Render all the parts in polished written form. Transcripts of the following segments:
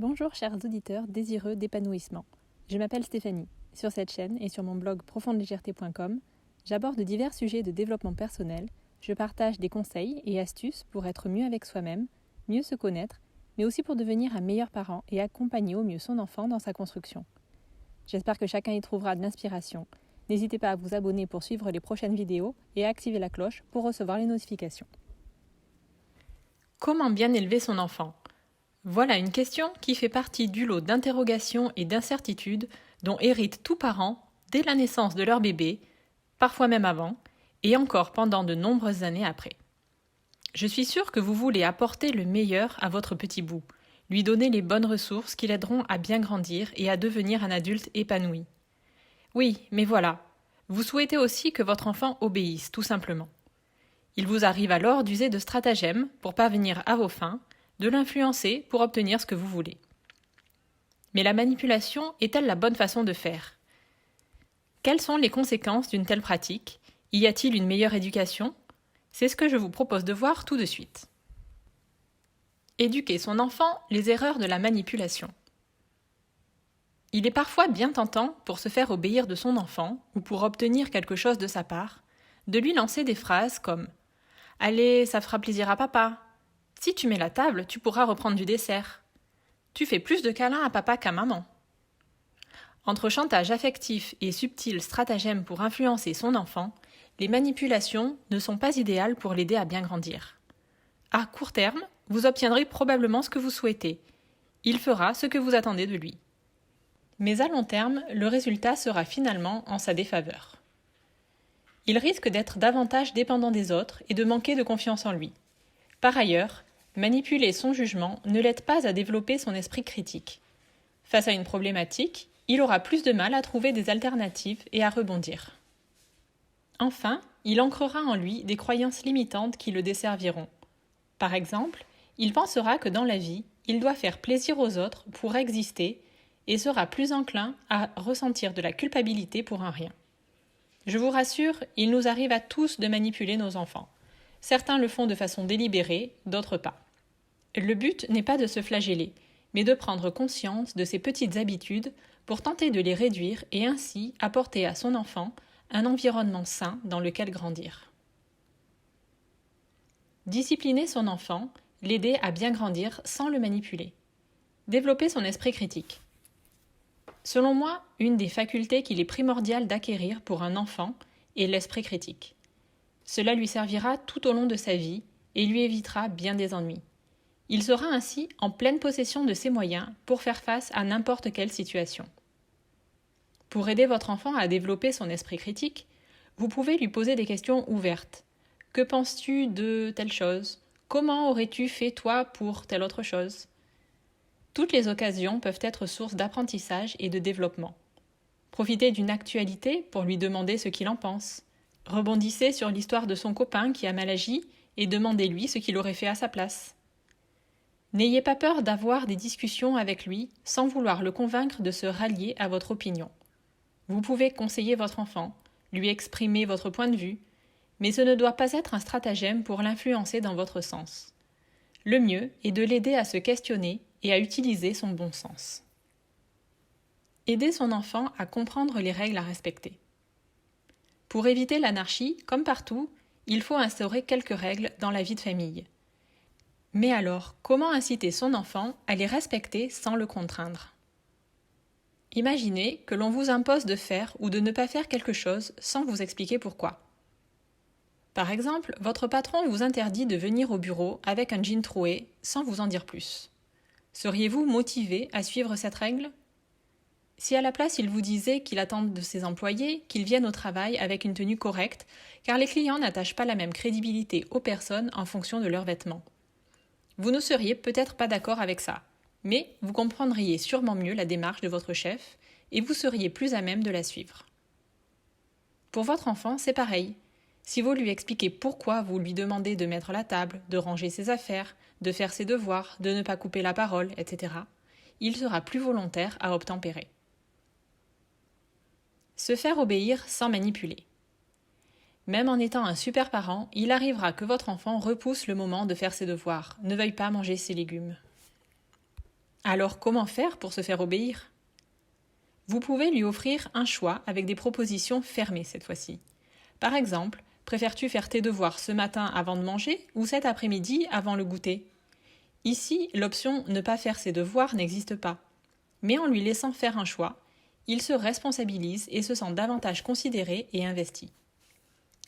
Bonjour chers auditeurs désireux d'épanouissement. Je m'appelle Stéphanie. Sur cette chaîne et sur mon blog profondelégèreté.com, j'aborde divers sujets de développement personnel, je partage des conseils et astuces pour être mieux avec soi-même, mieux se connaître, mais aussi pour devenir un meilleur parent et accompagner au mieux son enfant dans sa construction. J'espère que chacun y trouvera de l'inspiration. N'hésitez pas à vous abonner pour suivre les prochaines vidéos et à activer la cloche pour recevoir les notifications. Comment bien élever son enfant ? Voilà une question qui fait partie du lot d'interrogations et d'incertitudes dont héritent tous parents dès la naissance de leur bébé, parfois même avant, et encore pendant de nombreuses années après. Je suis sûre que vous voulez apporter le meilleur à votre petit bout, lui donner les bonnes ressources qui l'aideront à bien grandir et à devenir un adulte épanoui. Oui, mais voilà, vous souhaitez aussi que votre enfant obéisse, tout simplement. Il vous arrive alors d'user de stratagèmes pour parvenir à vos fins, de l'influencer pour obtenir ce que vous voulez. Mais la manipulation est-elle la bonne façon de faire ? Quelles sont les conséquences d'une telle pratique ? Y a-t-il une meilleure éducation ? C'est ce que je vous propose de voir tout de suite. Éduquer son enfant, les erreurs de la manipulation. Il est parfois bien tentant, pour se faire obéir de son enfant, ou pour obtenir quelque chose de sa part, de lui lancer des phrases comme « Allez, ça fera plaisir à papa », « Si tu mets la table, tu pourras reprendre du dessert. Tu fais plus de câlins à papa qu'à maman. » Entre chantage affectif et subtil stratagème pour influencer son enfant, les manipulations ne sont pas idéales pour l'aider à bien grandir. À court terme, vous obtiendrez probablement ce que vous souhaitez. Il fera ce que vous attendez de lui. Mais à long terme, le résultat sera finalement en sa défaveur. Il risque d'être davantage dépendant des autres et de manquer de confiance en lui. Par ailleurs, manipuler son jugement ne l'aide pas à développer son esprit critique. Face à une problématique, il aura plus de mal à trouver des alternatives et à rebondir. Enfin, il ancrera en lui des croyances limitantes qui le desserviront. Par exemple, il pensera que dans la vie, il doit faire plaisir aux autres pour exister et sera plus enclin à ressentir de la culpabilité pour un rien. Je vous rassure, il nous arrive à tous de manipuler nos enfants. Certains le font de façon délibérée, d'autres pas. Le but n'est pas de se flageller, mais de prendre conscience de ces petites habitudes pour tenter de les réduire et ainsi apporter à son enfant un environnement sain dans lequel grandir. Discipliner son enfant, l'aider à bien grandir sans le manipuler. Développer son esprit critique. Selon moi, une des facultés qu'il est primordial d'acquérir pour un enfant est l'esprit critique. Cela lui servira tout au long de sa vie et lui évitera bien des ennuis. Il sera ainsi en pleine possession de ses moyens pour faire face à n'importe quelle situation. Pour aider votre enfant à développer son esprit critique, vous pouvez lui poser des questions ouvertes. Que penses-tu de telle chose ? Comment aurais-tu fait toi pour telle autre chose ? Toutes les occasions peuvent être source d'apprentissage et de développement. Profitez d'une actualité pour lui demander ce qu'il en pense. Rebondissez sur l'histoire de son copain qui a mal agi et demandez-lui ce qu'il aurait fait à sa place. N'ayez pas peur d'avoir des discussions avec lui sans vouloir le convaincre de se rallier à votre opinion. Vous pouvez conseiller votre enfant, lui exprimer votre point de vue, mais ce ne doit pas être un stratagème pour l'influencer dans votre sens. Le mieux est de l'aider à se questionner et à utiliser son bon sens. Aider son enfant à comprendre les règles à respecter. Pour éviter l'anarchie, comme partout, il faut instaurer quelques règles dans la vie de famille. Mais alors, comment inciter son enfant à les respecter sans le contraindre ? Imaginez que l'on vous impose de faire ou de ne pas faire quelque chose sans vous expliquer pourquoi. Par exemple, votre patron vous interdit de venir au bureau avec un jean troué sans vous en dire plus. Seriez-vous motivé à suivre cette règle ? Si à la place il vous disait qu'il attend de ses employés qu'ils viennent au travail avec une tenue correcte, car les clients n'attachent pas la même crédibilité aux personnes en fonction de leurs vêtements. Vous ne seriez peut-être pas d'accord avec ça, mais vous comprendriez sûrement mieux la démarche de votre chef et vous seriez plus à même de la suivre. Pour votre enfant, c'est pareil. Si vous lui expliquez pourquoi vous lui demandez de mettre la table, de ranger ses affaires, de faire ses devoirs, de ne pas couper la parole, etc., il sera plus volontaire à obtempérer. Se faire obéir sans manipuler. Même en étant un super parent, il arrivera que votre enfant repousse le moment de faire ses devoirs, ne veuille pas manger ses légumes. Alors comment faire pour se faire obéir? Vous pouvez lui offrir un choix avec des propositions fermées cette fois-ci. Par exemple, préfères-tu faire tes devoirs ce matin avant de manger ou cet après-midi avant le goûter? Ici, l'option ne pas faire ses devoirs n'existe pas. Mais en lui laissant faire un choix, il se responsabilise et se sent davantage considéré et investi.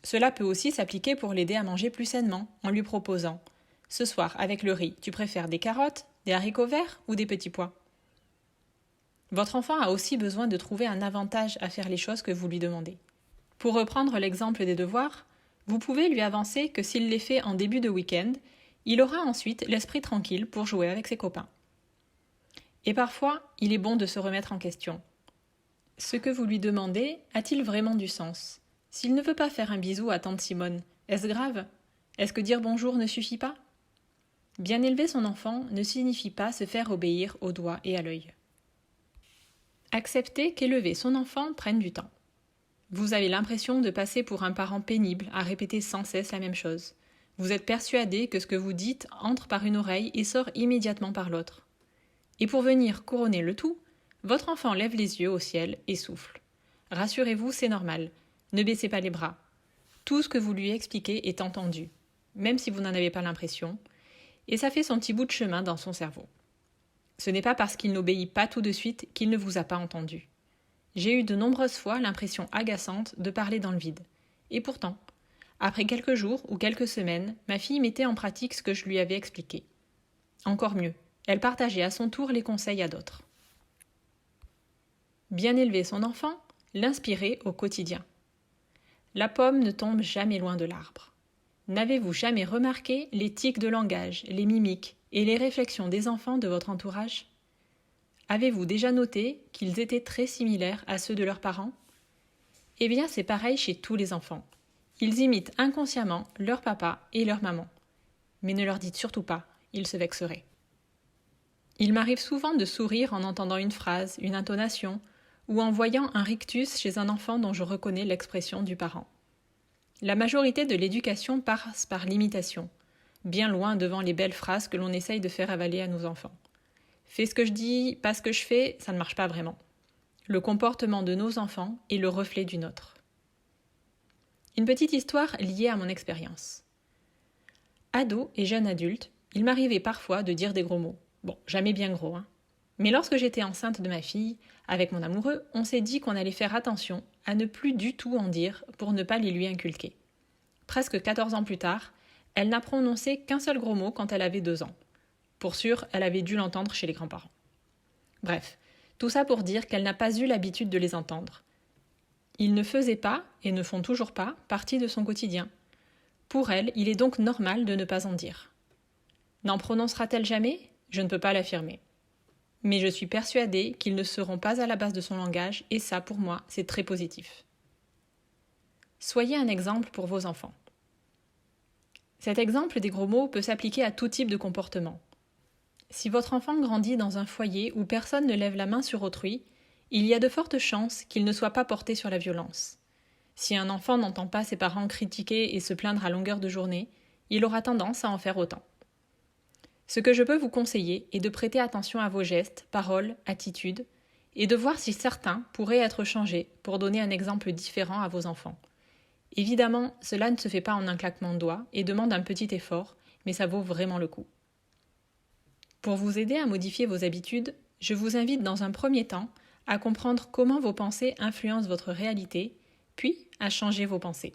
Cela peut aussi s'appliquer pour l'aider à manger plus sainement, en lui proposant « Ce soir, avec le riz, tu préfères des carottes, des haricots verts ou des petits pois ?» Votre enfant a aussi besoin de trouver un avantage à faire les choses que vous lui demandez. Pour reprendre l'exemple des devoirs, vous pouvez lui avancer que s'il les fait en début de week-end, il aura ensuite l'esprit tranquille pour jouer avec ses copains. Et parfois, il est bon de se remettre en question. Ce que vous lui demandez a-t-il vraiment du sens? S'il ne veut pas faire un bisou à tante Simone, est-ce grave? Est-ce que dire bonjour ne suffit pas? Bien élever son enfant ne signifie pas se faire obéir au doigt et à l'œil. Accepter qu'élever son enfant prenne du temps. Vous avez l'impression de passer pour un parent pénible à répéter sans cesse la même chose. Vous êtes persuadé que ce que vous dites entre par une oreille et sort immédiatement par l'autre. Et pour venir couronner le tout, votre enfant lève les yeux au ciel et souffle. Rassurez-vous, c'est normal. Ne baissez pas les bras. Tout ce que vous lui expliquez est entendu, même si vous n'en avez pas l'impression, et ça fait son petit bout de chemin dans son cerveau. Ce n'est pas parce qu'il n'obéit pas tout de suite qu'il ne vous a pas entendu. J'ai eu de nombreuses fois l'impression agaçante de parler dans le vide. Et pourtant, après quelques jours ou quelques semaines, ma fille mettait en pratique ce que je lui avais expliqué. Encore mieux, elle partageait à son tour les conseils à d'autres. Bien élever son enfant, l'inspirer au quotidien. La pomme ne tombe jamais loin de l'arbre. N'avez-vous jamais remarqué les tics de langage, les mimiques et les réflexions des enfants de votre entourage? Avez-vous déjà noté qu'ils étaient très similaires à ceux de leurs parents? Eh bien, c'est pareil chez tous les enfants. Ils imitent inconsciemment leur papa et leur maman. Mais ne leur dites surtout pas, ils se vexeraient. Il m'arrive souvent de sourire en entendant une phrase, une intonation, ou en voyant un rictus chez un enfant dont je reconnais l'expression du parent. La majorité de l'éducation passe par l'imitation, bien loin devant les belles phrases que l'on essaye de faire avaler à nos enfants. Fais ce que je dis, pas ce que je fais, ça ne marche pas vraiment. Le comportement de nos enfants est le reflet du nôtre. Une petite histoire liée à mon expérience. Ado et jeune adulte, il m'arrivait parfois de dire des gros mots. Bon, jamais bien gros, hein. Mais lorsque j'étais enceinte de ma fille, avec mon amoureux, on s'est dit qu'on allait faire attention à ne plus du tout en dire pour ne pas les lui inculquer. Presque 14 ans plus tard, elle n'a prononcé qu'un seul gros mot quand elle avait 2 ans. Pour sûr, elle avait dû l'entendre chez les grands-parents. Bref, tout ça pour dire qu'elle n'a pas eu l'habitude de les entendre. Ils ne faisaient pas, et ne font toujours pas, partie de son quotidien. Pour elle, il est donc normal de ne pas en dire. N'en prononcera-t-elle jamais? Je ne peux pas l'affirmer. Mais je suis persuadée qu'ils ne seront pas à la base de son langage, et ça, pour moi, c'est très positif. Soyez un exemple pour vos enfants. Cet exemple des gros mots peut s'appliquer à tout type de comportement. Si votre enfant grandit dans un foyer où personne ne lève la main sur autrui, il y a de fortes chances qu'il ne soit pas porté sur la violence. Si un enfant n'entend pas ses parents critiquer et se plaindre à longueur de journée, il aura tendance à en faire autant. Ce que je peux vous conseiller est de prêter attention à vos gestes, paroles, attitudes, et de voir si certains pourraient être changés pour donner un exemple différent à vos enfants. Évidemment, cela ne se fait pas en un claquement de doigts et demande un petit effort, mais ça vaut vraiment le coup. Pour vous aider à modifier vos habitudes, je vous invite dans un premier temps à comprendre comment vos pensées influencent votre réalité, puis à changer vos pensées.